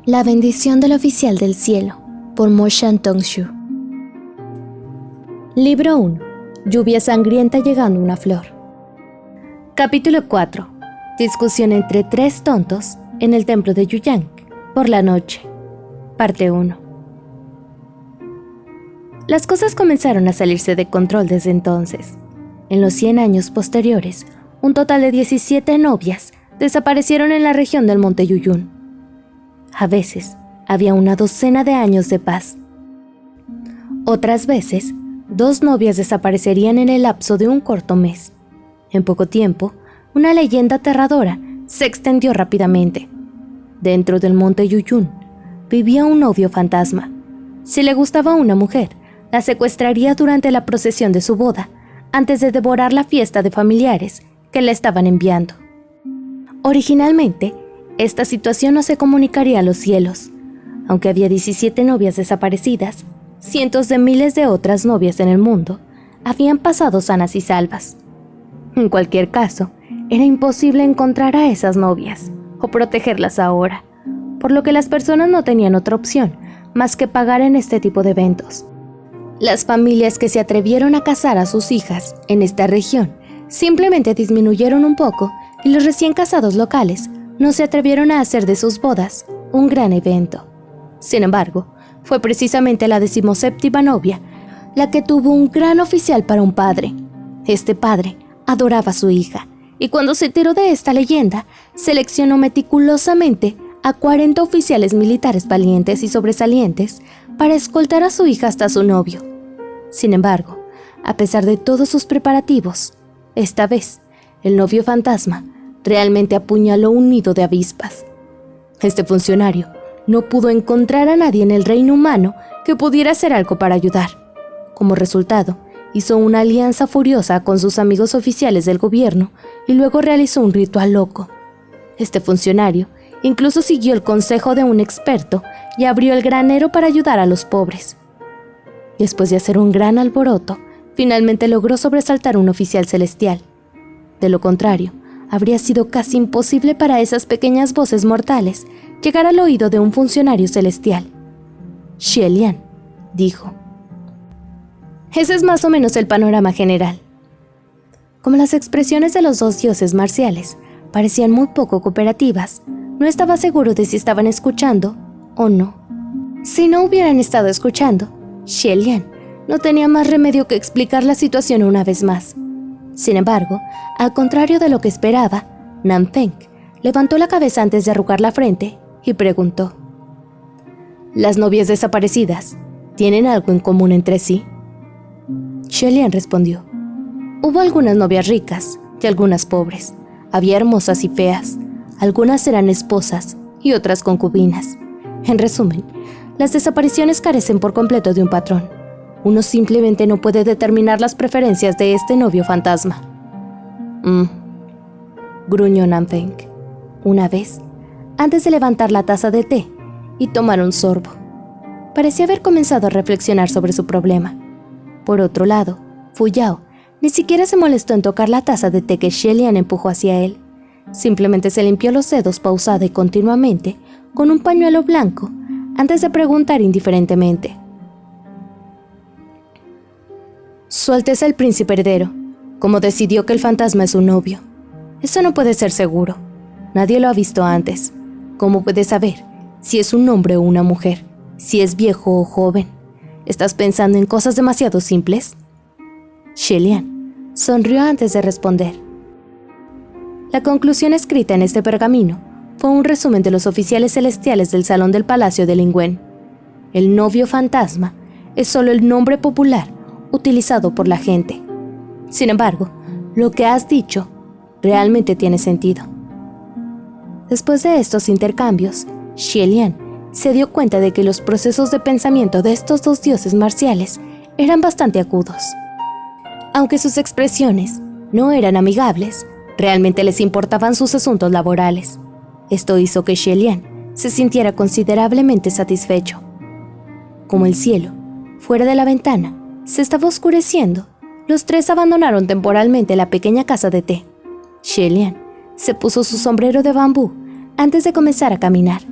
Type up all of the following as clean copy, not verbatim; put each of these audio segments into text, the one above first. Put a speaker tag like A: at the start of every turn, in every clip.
A: La bendición del oficial del cielo, por Mo Shan-tong-shu. Libro 1. Lluvia sangrienta llegando a una flor. Capítulo 4. Discusión entre tres tontos en el templo de Yuyang, por la noche. Parte 1. Las cosas comenzaron a salirse de control desde entonces. En los 100 años posteriores, un total de 17 novias desaparecieron en la región del monte Yuyun. A veces, había una docena de años de paz. Otras veces, 2 novias desaparecerían en el lapso de un corto mes. En poco tiempo, una leyenda aterradora se extendió rápidamente. Dentro del monte Yuyun, vivía un novio fantasma. Si le gustaba a una mujer, la secuestraría durante la procesión de su boda, antes de devorar la fiesta de familiares que le estaban enviando. Originalmente, esta situación no se comunicaría a los cielos. Aunque había 17 novias desaparecidas, cientos de miles de otras novias en el mundo habían pasado sanas y salvas. En cualquier caso, era imposible encontrar a esas novias o protegerlas ahora, por lo que las personas no tenían otra opción más que pagar en este tipo de eventos. Las familias que se atrevieron a casar a sus hijas en esta región simplemente disminuyeron un poco y los recién casados locales no se atrevieron a hacer de sus bodas un gran evento. Sin embargo, fue precisamente la 17ª novia la que tuvo un gran oficial para un padre. Este padre adoraba a su hija, y cuando se enteró de esta leyenda, seleccionó meticulosamente a 40 oficiales militares valientes y sobresalientes para escoltar a su hija hasta su novio. Sin embargo, a pesar de todos sus preparativos, esta vez, el novio fantasma realmente apuñaló un nido de avispas. Este funcionario no pudo encontrar a nadie en el reino humano que pudiera hacer algo para ayudar. Como resultado, hizo una alianza furiosa con sus amigos oficiales del gobierno y luego realizó un ritual loco. Este funcionario incluso siguió el consejo de un experto y abrió el granero para ayudar a los pobres. Después de hacer un gran alboroto, finalmente logró sobresaltar un oficial celestial. De lo contrario, habría sido casi imposible para esas pequeñas voces mortales llegar al oído de un funcionario celestial. Xie Lian dijo: ese es más o menos el panorama general. Como las expresiones de los 2 dioses marciales parecían muy poco cooperativas, no estaba seguro de si estaban escuchando o no. Si no hubieran estado escuchando, Xie Lian no tenía más remedio que explicar la situación una vez más. Sin embargo, al contrario de lo que esperaba, Nanfeng levantó la cabeza antes de arrugar la frente y preguntó: ¿las novias desaparecidas tienen algo en común entre sí? Xie Lian respondió: hubo algunas novias ricas y algunas pobres. Había hermosas y feas. Algunas eran esposas y otras concubinas. En resumen, las desapariciones carecen por completo de un patrón. Uno simplemente no puede determinar las preferencias de este novio fantasma. Gruñó Nanfeng una vez, antes de levantar la taza de té y tomar un sorbo. Parecía haber comenzado a reflexionar sobre su problema. Por otro lado, Fu Yao ni siquiera se molestó en tocar la taza de té que Xie Lian empujó hacia él. Simplemente se limpió los dedos pausada y continuamente con un pañuelo blanco antes de preguntar indiferentemente: Su Alteza el Príncipe Heredero, ¿cómo decidió que el fantasma es su novio? Eso no puede ser seguro. Nadie lo ha visto antes. ¿Cómo puede saber si es un hombre o una mujer? Si es viejo o joven. ¿Estás pensando en cosas demasiado simples? Xie Lian sonrió antes de responder. La conclusión escrita en este pergamino fue un resumen de los oficiales celestiales del salón del palacio de Lingwen. El novio fantasma es solo el nombre popular utilizado por la gente. Sin embargo, lo que has dicho realmente tiene sentido. Después de estos intercambios, Xie Lian se dio cuenta de que los procesos de pensamiento de estos 2 dioses marciales eran bastante agudos. Aunque sus expresiones no eran amigables, realmente les importaban sus asuntos laborales. Esto hizo que Xie Lian se sintiera considerablemente satisfecho. Como el cielo, fuera de la ventana, se estaba oscureciendo, los 3 abandonaron temporalmente la pequeña casa de té. Xie Lian se puso su sombrero de bambú antes de comenzar a caminar.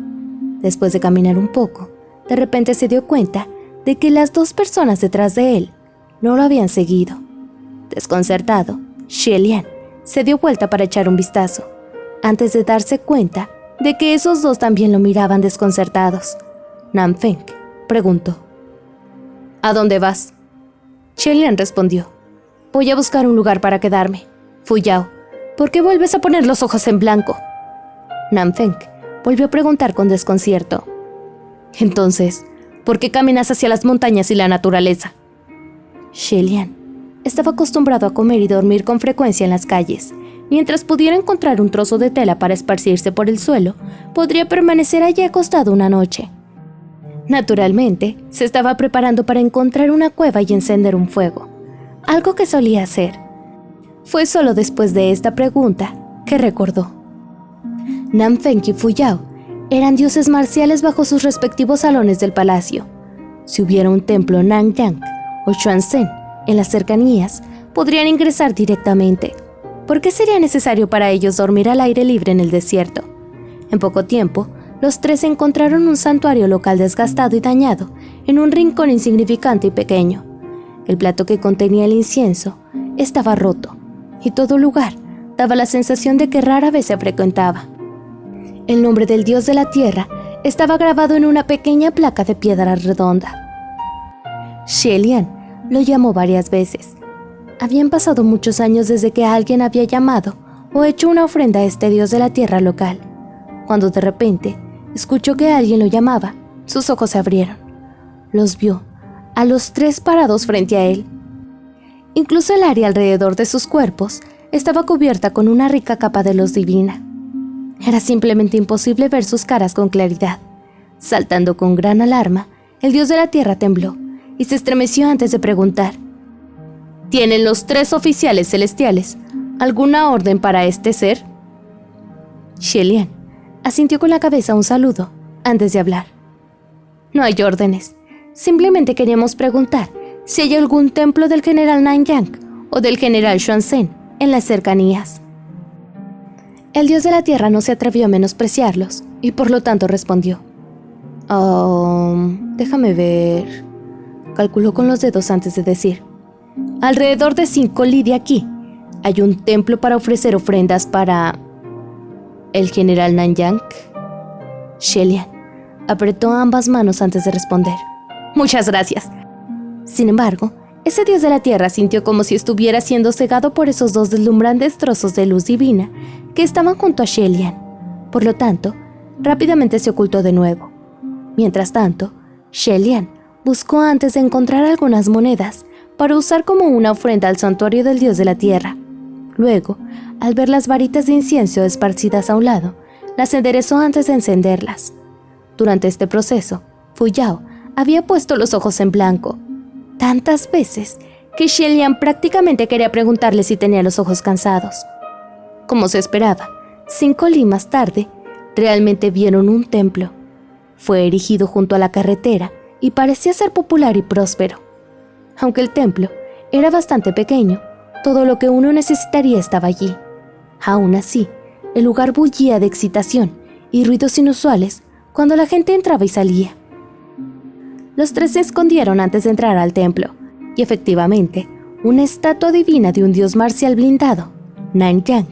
A: Después de caminar un poco, de repente se dio cuenta de que las dos personas detrás de él no lo habían seguido. Desconcertado, Xie Lian se dio vuelta para echar un vistazo, antes de darse cuenta de que esos dos también lo miraban desconcertados. Nam Feng preguntó: ¿A dónde vas? Xie Lian respondió: Voy a buscar un lugar para quedarme. Fu Yao, ¿por qué vuelves a poner los ojos en blanco? Nam Feng volvió a preguntar con desconcierto: Entonces, ¿por qué caminas hacia las montañas y la naturaleza? Xie Lian estaba acostumbrado a comer y dormir con frecuencia en las calles. Mientras pudiera encontrar un trozo de tela para esparcirse por el suelo, podría permanecer allí acostado una noche. Naturalmente, se estaba preparando para encontrar una cueva y encender un fuego, algo que solía hacer. Fue solo después de esta pregunta que recordó. Nam Feng y Fu Yao eran dioses marciales bajo sus respectivos salones del palacio. Si hubiera un templo Nanyang o Xuanzhen en las cercanías, podrían ingresar directamente. ¿Por qué sería necesario para ellos dormir al aire libre en el desierto? En poco tiempo, los tres encontraron un santuario local desgastado y dañado en un rincón insignificante y pequeño. El plato que contenía el incienso estaba roto, y todo lugar daba la sensación de que rara vez se frecuentaba. El nombre del dios de la tierra estaba grabado en una pequeña placa de piedra redonda. Xie Lian lo llamó varias veces. Habían pasado muchos años desde que alguien había llamado o hecho una ofrenda a este dios de la tierra local. Cuando de repente escuchó que alguien lo llamaba, sus ojos se abrieron. Los vio, a los tres parados frente a él. Incluso el área alrededor de sus cuerpos estaba cubierta con una rica capa de luz divina. Era simplemente imposible ver sus caras con claridad. Saltando con gran alarma, el dios de la tierra tembló y se estremeció antes de preguntar: ¿Tienen los tres oficiales celestiales alguna orden para este ser? Xie Lian asintió con la cabeza un saludo antes de hablar. No hay órdenes. Simplemente queríamos preguntar si hay algún templo del general Nanyang o del general Xuanzhen en las cercanías. El dios de la tierra no se atrevió a menospreciarlos y por lo tanto respondió: déjame ver. Calculó con los dedos antes de decir: alrededor de 5 li de aquí hay un templo para ofrecer ofrendas para el general Nanyang. Xie Lian apretó ambas manos antes de responder: Muchas gracias. Sin embargo, ese dios de la tierra sintió como si estuviera siendo cegado por esos dos deslumbrantes trozos de luz divina que estaban junto a Xie Lian. Por lo tanto, rápidamente se ocultó de nuevo. Mientras tanto, Xie Lian buscó antes de encontrar algunas monedas para usar como una ofrenda al santuario del dios de la tierra. Luego, al ver las varitas de incienso esparcidas a un lado, las enderezó antes de encenderlas. Durante este proceso, Fu Yao había puesto los ojos en blanco tantas veces que Xie Lian prácticamente quería preguntarle si tenía los ojos cansados. Como se esperaba, 5 li más tarde, realmente vieron un templo. Fue erigido junto a la carretera y parecía ser popular y próspero. Aunque el templo era bastante pequeño, todo lo que uno necesitaría estaba allí. Aún así, el lugar bullía de excitación y ruidos inusuales cuando la gente entraba y salía. Los tres se escondieron antes de entrar al templo, y efectivamente, una estatua divina de un dios marcial blindado, Nanyang,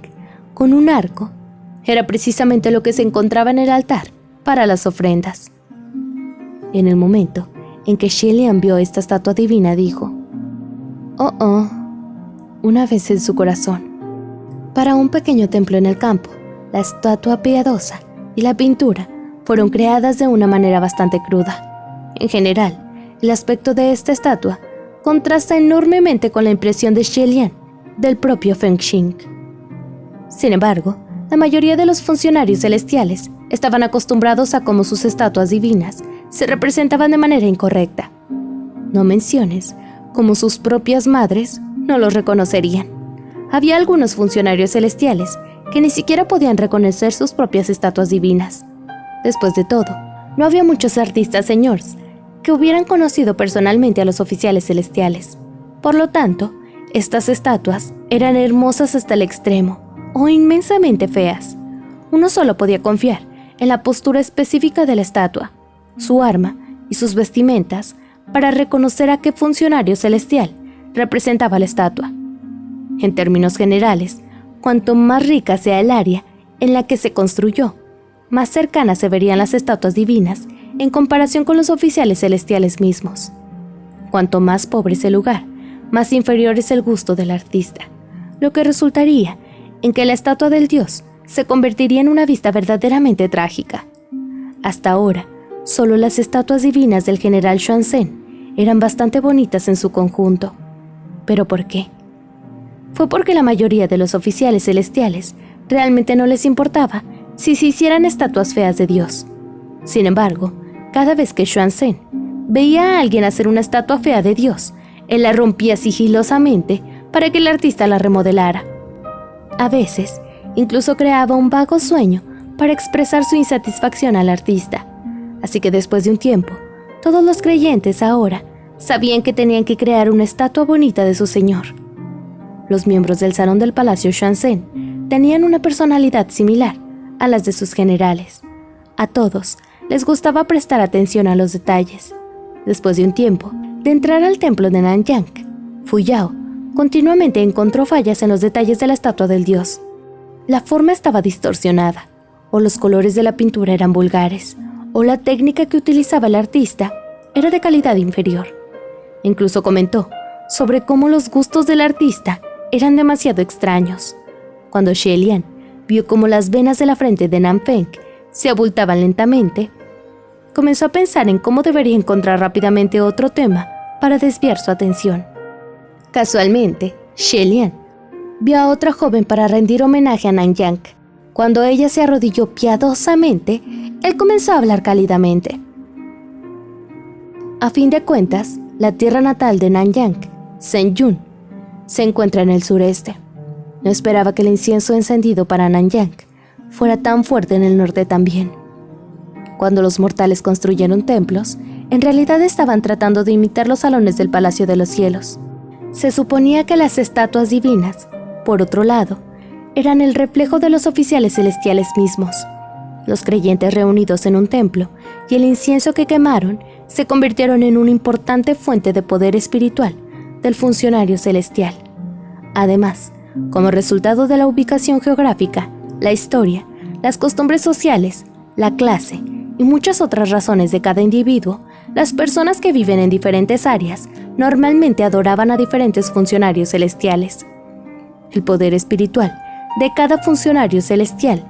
A: con un arco, era precisamente lo que se encontraba en el altar para las ofrendas. En el momento en que Xie Lian vio esta estatua divina, dijo: una vez en su corazón. Para un pequeño templo en el campo, la estatua piadosa y la pintura fueron creadas de una manera bastante cruda. En general, el aspecto de esta estatua contrasta enormemente con la impresión de Xie Lian del propio Feng Xing. Sin embargo, la mayoría de los funcionarios celestiales estaban acostumbrados a cómo sus estatuas divinas se representaban de manera incorrecta. No menciones cómo sus propias madres no los reconocerían. Había algunos funcionarios celestiales que ni siquiera podían reconocer sus propias estatuas divinas. Después de todo, no había muchos artistas señores que hubieran conocido personalmente a los oficiales celestiales. Por lo tanto, estas estatuas eran hermosas hasta el extremo o inmensamente feas. Uno solo podía confiar en la postura específica de la estatua, su arma y sus vestimentas para reconocer a qué funcionario celestial representaba la estatua. En términos generales, cuanto más rica sea el área en la que se construyó, más cercanas se verían las estatuas divinas en comparación con los oficiales celestiales mismos. Cuanto más pobre es el lugar, más inferior es el gusto del artista, lo que resultaría en que la estatua del dios se convertiría en una vista verdaderamente trágica. Hasta ahora, solo las estatuas divinas del general Xuanzhen eran bastante bonitas en su conjunto. ¿Pero por qué? Fue porque la mayoría de los oficiales celestiales realmente no les importaba si se hicieran estatuas feas de Dios. Sin embargo, cada vez que Xuanzhen veía a alguien hacer una estatua fea de Dios, él la rompía sigilosamente para que el artista la remodelara. A veces, incluso creaba un vago sueño para expresar su insatisfacción al artista. Así que después de un tiempo, todos los creyentes ahora sabían que tenían que crear una estatua bonita de su señor. Los miembros del salón del Palacio Xuanzhen tenían una personalidad similar a las de sus generales. A todos les gustaba prestar atención a los detalles. Después de un tiempo de entrar al templo de Nanyang, Fu Yao continuamente encontró fallas en los detalles de la estatua del dios. La forma estaba distorsionada, o los colores de la pintura eran vulgares, o la técnica que utilizaba el artista era de calidad inferior. Incluso comentó sobre cómo los gustos del artista eran demasiado extraños. Cuando Xie Lian vio cómo las venas de la frente de Nanfeng se abultaban lentamente, comenzó a pensar en cómo debería encontrar rápidamente otro tema para desviar su atención. Casualmente, Xie Lian vio a otra joven para rendir homenaje a Nanyang. Cuando ella se arrodilló piadosamente, él comenzó a hablar cálidamente. A fin de cuentas, la tierra natal de Nanyang, Shenyun, se encuentra en el sureste. No esperaba que el incienso encendido para Nanyang fuera tan fuerte en el norte también. Cuando los mortales construyeron templos, en realidad estaban tratando de imitar los salones del Palacio de los Cielos. Se suponía que las estatuas divinas, por otro lado, eran el reflejo de los oficiales celestiales mismos. Los creyentes reunidos en un templo y el incienso que quemaron se convirtieron en una importante fuente de poder espiritual del funcionario celestial. Además, como resultado de la ubicación geográfica, la historia, las costumbres sociales, la clase y muchas otras razones de cada individuo, las personas que viven en diferentes áreas normalmente adoraban a diferentes funcionarios celestiales. El poder espiritual de cada funcionario celestial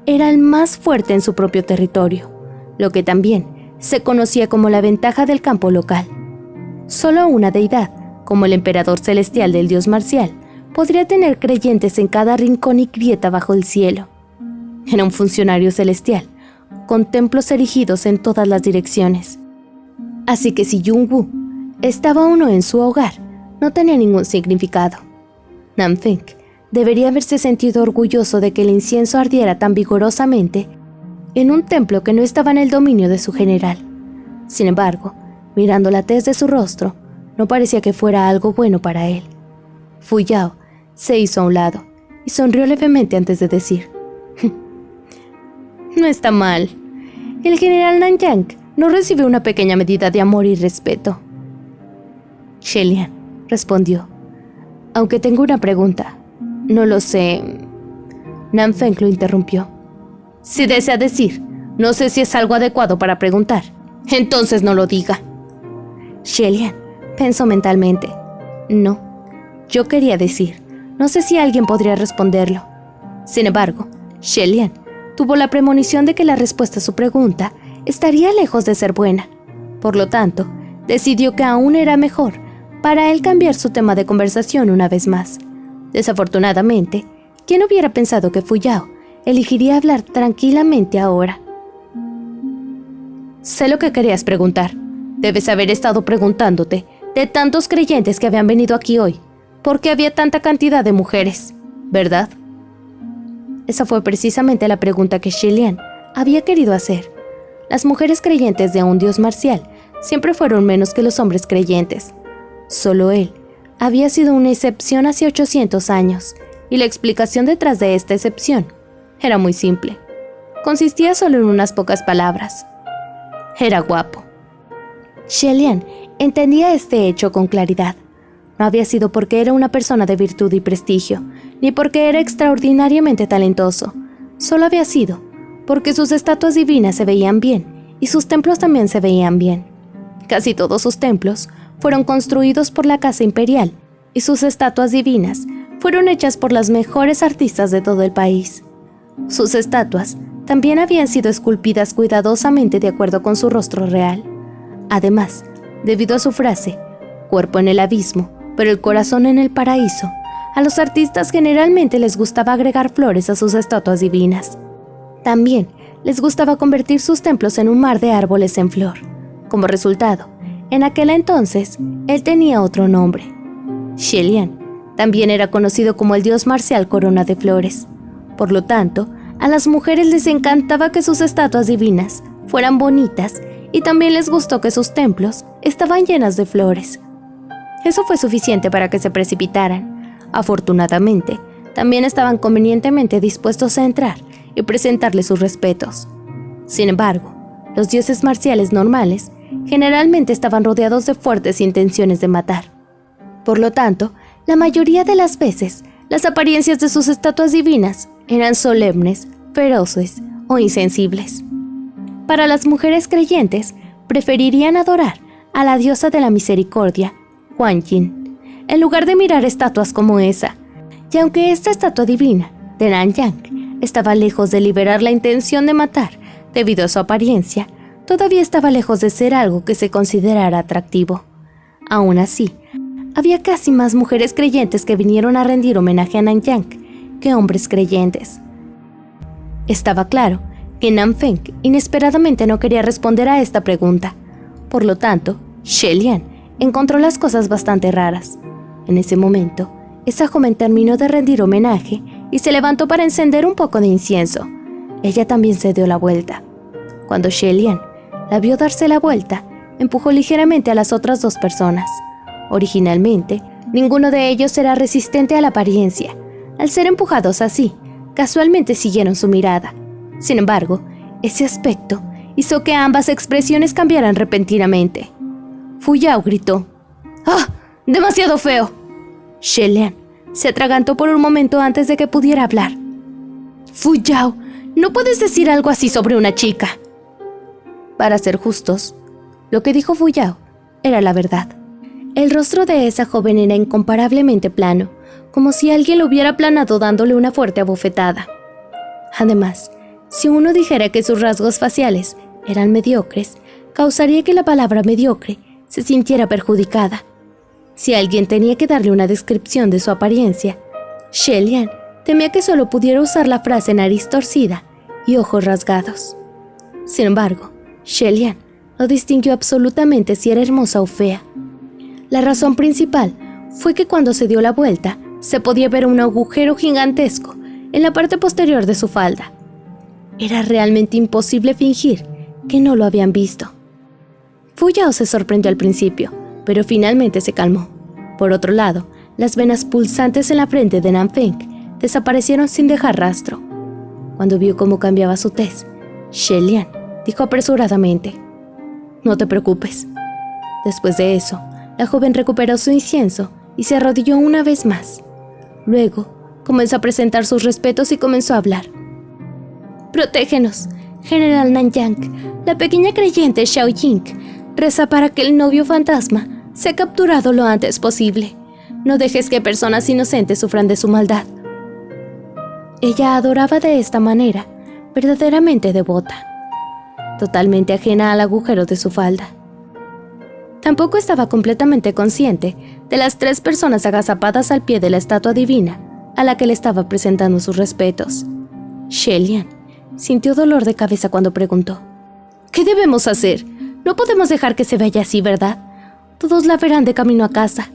A: era el más fuerte en su propio territorio, lo que también se conocía como la ventaja del campo local. Solo una deidad, como el emperador celestial del dios marcial, podría tener creyentes en cada rincón y grieta bajo el cielo. Era un funcionario celestial, con templos erigidos en todas las direcciones. Así que si Jung-woo estaba o no en su hogar, no tenía ningún significado. Nanfeng debería haberse sentido orgulloso de que el incienso ardiera tan vigorosamente en un templo que no estaba en el dominio de su general. Sin embargo, mirando la tez de su rostro, no parecía que fuera algo bueno para él. Fu Yao se hizo a un lado y sonrió levemente antes de decir: «No está mal. El general Nanyang no recibe una pequeña medida de amor y respeto». Xie Lian respondió: «Aunque tengo una pregunta. No lo sé». Nanfeng lo interrumpió. «Si desea decir, no sé si es algo adecuado para preguntar, entonces no lo diga». Xie Lian pensó mentalmente. «No, yo quería decir, no sé si alguien podría responderlo». Sin embargo, Xie Lian tuvo la premonición de que la respuesta a su pregunta estaría lejos de ser buena. Por lo tanto, decidió que aún era mejor para él cambiar su tema de conversación una vez más. Desafortunadamente, ¿quién hubiera pensado que Fu Yao elegiría hablar tranquilamente ahora? «Sé lo que querías preguntar. Debes haber estado preguntándote de tantos creyentes que habían venido aquí hoy, ¿por qué había tanta cantidad de mujeres? ¿Verdad?». Esa fue precisamente la pregunta que Xie Lian había querido hacer. Las mujeres creyentes de un dios marcial siempre fueron menos que los hombres creyentes. Solo él había sido una excepción hace 800 años, y la explicación detrás de esta excepción era muy simple. consistía solo en unas pocas palabras. Era guapo. Shelian entendía este hecho con claridad. No había sido porque era una persona de virtud y prestigio, ni porque era extraordinariamente talentoso. Solo había sido porque sus estatuas divinas se veían bien y sus templos también se veían bien. Casi todos sus templos fueron construidos por la Casa Imperial y sus estatuas divinas fueron hechas por las mejores artistas de todo el país. Sus estatuas también habían sido esculpidas cuidadosamente de acuerdo con su rostro real. Además, debido a su frase, cuerpo en el abismo, pero el corazón en el paraíso, a los artistas generalmente les gustaba agregar flores a sus estatuas divinas. También les gustaba convertir sus templos en un mar de árboles en flor. Como resultado, en aquel entonces, él tenía otro nombre. Shelian también era conocido como el dios marcial corona de flores. Por lo tanto, a las mujeres les encantaba que sus estatuas divinas fueran bonitas y también les gustó que sus templos estaban llenas de flores. Eso fue suficiente para que se precipitaran. Afortunadamente, también estaban convenientemente dispuestos a entrar y presentarle sus respetos. Sin embargo, los dioses marciales normales generalmente estaban rodeados de fuertes intenciones de matar. Por lo tanto, la mayoría de las veces, las apariencias de sus estatuas divinas eran solemnes, feroces o insensibles. Para las mujeres creyentes, preferirían adorar a la diosa de la misericordia, Huan Yin, en lugar de mirar estatuas como esa. Y aunque esta estatua divina de Nanyang estaba lejos de liberar la intención de matar debido a su apariencia, todavía estaba lejos de ser algo que se considerara atractivo. Aún así, había casi más mujeres creyentes que vinieron a rendir homenaje a Nanyang que hombres creyentes. Estaba claro que Nanfeng inesperadamente no quería responder a esta pregunta. Por lo tanto, Shelian encontró las cosas bastante raras. En ese momento, esa joven terminó de rendir homenaje y se levantó para encender un poco de incienso. Ella también se dio la vuelta. Cuando Shelian la vio darse la vuelta, empujó ligeramente a las otras dos personas. Originalmente, ninguno de ellos era resistente a la apariencia. Al ser empujados así, casualmente siguieron su mirada. Sin embargo, ese aspecto hizo que ambas expresiones cambiaran repentinamente. Fu Yao gritó: ¡Ah! ¡Demasiado feo! Shelian se atragantó por un momento antes de que pudiera hablar. Fu Yao, no puedes decir algo así sobre una chica. Para ser justos, lo que dijo Fu Yao era la verdad. El rostro de esa joven era incomparablemente plano, como si alguien lo hubiera aplanado dándole una fuerte abofetada. Además, si uno dijera que sus rasgos faciales eran mediocres, causaría que la palabra mediocre se sintiera perjudicada. Si alguien tenía que darle una descripción de su apariencia, Shelian temía que solo pudiera usar la frase nariz torcida y ojos rasgados. Sin embargo, Shelian no distinguió absolutamente si era hermosa o fea. La razón principal fue que cuando se dio la vuelta, se podía ver un agujero gigantesco en la parte posterior de su falda. Era realmente imposible fingir que no lo habían visto. Fu Yao se sorprendió al principio, pero finalmente se calmó. Por otro lado, las venas pulsantes en la frente de Nanfeng desaparecieron sin dejar rastro. Cuando vio cómo cambiaba su tez, Shelian dijo apresuradamente: «No te preocupes». Después de eso, la joven recuperó su incienso y se arrodilló una vez más. Luego, comenzó a presentar sus respetos y comenzó a hablar. «Protégenos, General Nanyang. La pequeña creyente Xiao Ying reza para que el novio fantasma sea capturado lo antes posible. No dejes que personas inocentes sufran de su maldad». Ella adoraba de esta manera, verdaderamente devota, totalmente ajena al agujero de su falda. Tampoco estaba completamente consciente de las 3 personas agazapadas al pie de la estatua divina a la que le estaba presentando sus respetos. Shelian sintió dolor de cabeza cuando preguntó: «¿Qué debemos hacer? No podemos dejar que se vaya así, ¿verdad? Todos la verán de camino a casa».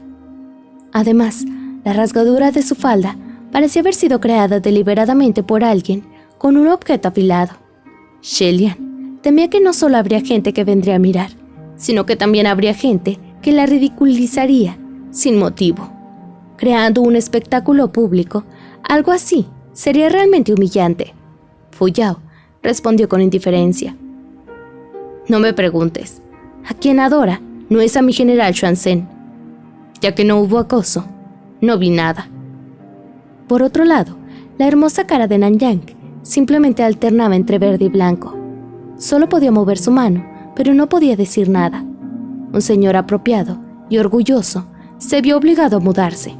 A: Además, la rasgadura de su falda parecía haber sido creada deliberadamente por alguien con un objeto afilado. Shelian temía que no solo habría gente que vendría a mirar, sino que también habría gente que la ridiculizaría sin motivo, creando un espectáculo público. Algo así sería realmente humillante. Fu Yao respondió con indiferencia. No me preguntes. A quien adora no es a mi general Xuanzhen. Ya que no hubo acoso, no vi nada. Por otro lado, la hermosa cara de Nanyang simplemente alternaba entre verde y blanco. Solo podía mover su mano, pero no podía decir nada. Un señor apropiado y orgulloso se vio obligado a mudarse.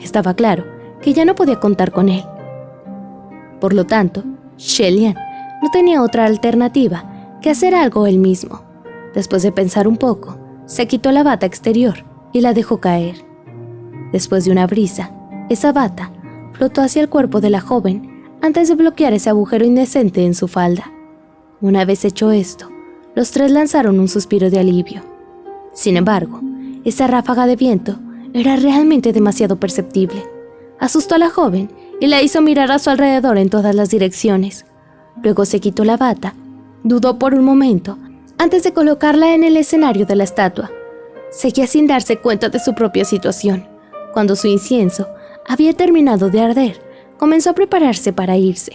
A: Estaba claro que ya no podía contar con él. Por lo tanto, Xie Lian no tenía otra alternativa que hacer algo él mismo. Después de pensar un poco, se quitó la bata exterior y la dejó caer. Después de una brisa, esa bata flotó hacia el cuerpo de la joven antes de bloquear ese agujero indecente en su falda. Una vez hecho esto, los tres lanzaron un suspiro de alivio. Sin embargo, esa ráfaga de viento era realmente demasiado perceptible. Asustó a la joven y la hizo mirar a su alrededor en todas las direcciones. Luego se quitó la bata, dudó por un momento antes de colocarla en el escenario de la estatua. Seguía sin darse cuenta de su propia situación. Cuando su incienso había terminado de arder, comenzó a prepararse para irse.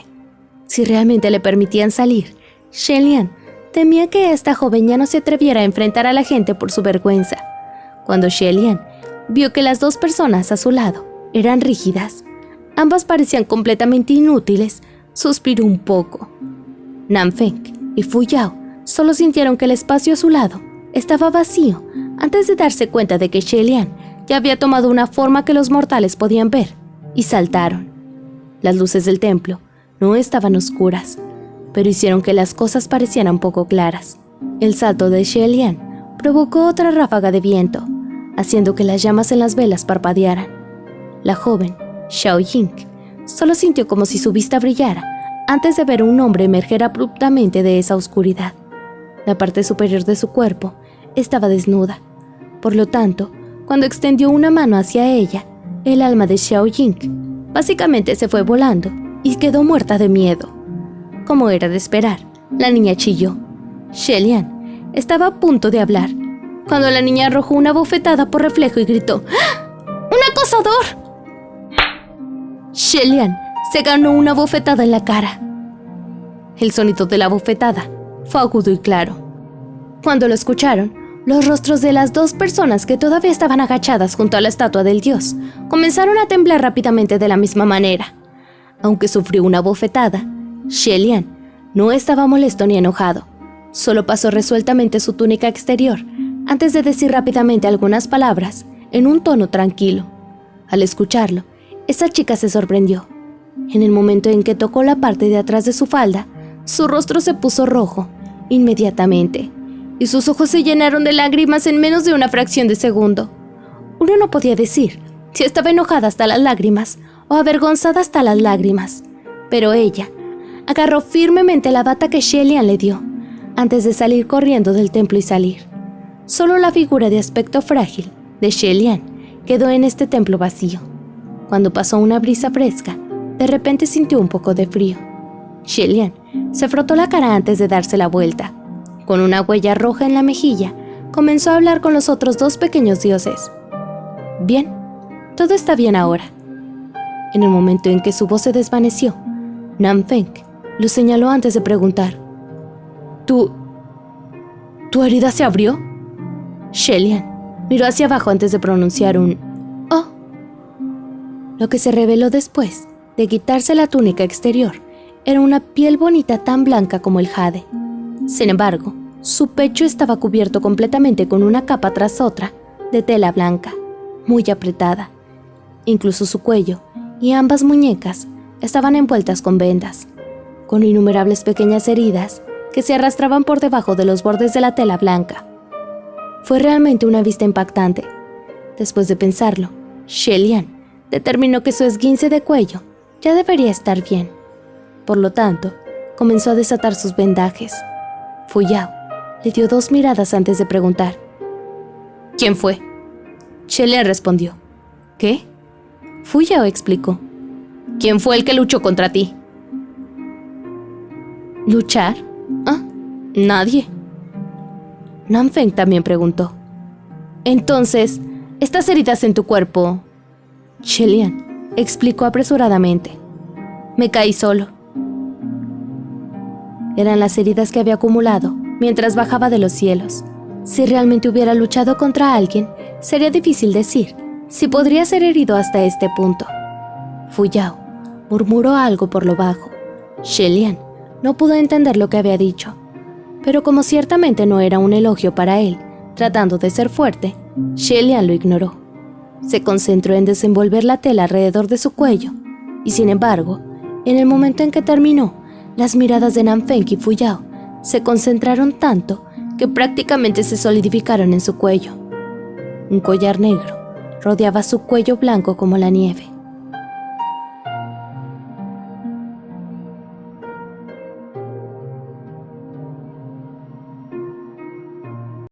A: Si realmente le permitían salir, Xie Lian temía que esta joven ya no se atreviera a enfrentar a la gente por su vergüenza. Cuando Xie Lian vio que las dos personas a su lado eran rígidas, ambas parecían completamente inútiles, suspiró un poco. Nanfeng y Fu Yao solo sintieron que el espacio a su lado estaba vacío antes de darse cuenta de que Xie Lian ya había tomado una forma que los mortales podían ver, y saltaron. Las luces del templo no estaban oscuras, pero hicieron que las cosas parecieran poco claras. El salto de Xie Lian provocó otra ráfaga de viento, haciendo que las llamas en las velas parpadearan. La joven, Xiao Ying, solo sintió como si su vista brillara antes de ver a un hombre emerger abruptamente de esa oscuridad. La parte superior de su cuerpo estaba desnuda. Por lo tanto, cuando extendió una mano hacia ella, el alma de Xiao Ying básicamente se fue volando y quedó muerta de miedo. Como era de esperar, la niña chilló. Xie Lian estaba a punto de hablar, cuando la niña arrojó una bofetada por reflejo y gritó: ¡Ah! ¡Un acosador! Xie Lian se ganó una bofetada en la cara. El sonido de la bofetada fue agudo y claro. Cuando lo escucharon, los rostros de las dos personas que todavía estaban agachadas junto a la estatua del dios comenzaron a temblar rápidamente de la misma manera. Aunque sufrió una bofetada, Xie Lian no estaba molesto ni enojado. Solo pasó resueltamente su túnica exterior antes de decir rápidamente algunas palabras en un tono tranquilo. Al escucharlo, esa chica se sorprendió. En el momento en que tocó la parte de atrás de su falda, su rostro se puso rojo inmediatamente, y sus ojos se llenaron de lágrimas en menos de una fracción de segundo. Uno no podía decir si estaba enojada hasta las lágrimas o avergonzada hasta las lágrimas, pero ella agarró firmemente la bata que Xie Lian le dio, antes de salir corriendo del templo y salir. Solo la figura de aspecto frágil de Xie Lian quedó en este templo vacío. Cuando pasó una brisa fresca, de repente sintió un poco de frío. Xie Lian se frotó la cara antes de darse la vuelta. Con una huella roja en la mejilla, comenzó a hablar con los otros dos pequeños dioses. Bien, todo está bien ahora. En el momento en que su voz se desvaneció, Nanfeng lo señaló antes de preguntar: ¿Tu herida se abrió? Xie Lian miró hacia abajo antes de pronunciar un «Oh». Lo que se reveló después de quitarse la túnica exterior era una piel bonita tan blanca como el jade. Sin embargo, su pecho estaba cubierto completamente con una capa tras otra de tela blanca, muy apretada. Incluso su cuello y ambas muñecas estaban envueltas con vendas, con innumerables pequeñas heridas que se arrastraban por debajo de los bordes de la tela blanca. Fue realmente una vista impactante. Después de pensarlo, Xie Lian determinó que su esguince de cuello ya debería estar bien. Por lo tanto, comenzó a desatar sus vendajes. Fu Yao le dio 2 miradas antes de preguntar: ¿Quién fue? Xie Lian respondió: ¿Qué? Fu Yao explicó: ¿Quién fue el que luchó contra ti? ¿Luchar? Ah, nadie. Nanfeng también preguntó: Entonces, ¿estas heridas en tu cuerpo? Xie Lian explicó apresuradamente: Me caí solo. eran las heridas que había acumulado mientras bajaba de los cielos. Si realmente hubiera luchado contra alguien, sería difícil decir si podría ser herido hasta este punto. Fuyao murmuró algo por lo bajo. Shelian no pudo entender lo que había dicho, pero como ciertamente no era un elogio para él, tratando de ser fuerte, Shelian lo ignoró. Se concentró en desenvolver la tela alrededor de su cuello, y sin embargo, en el momento en que terminó, las miradas de Nanfeng y Fuyao se concentraron tanto que prácticamente se solidificaron en su cuello. Un collar negro rodeaba su cuello blanco como la nieve.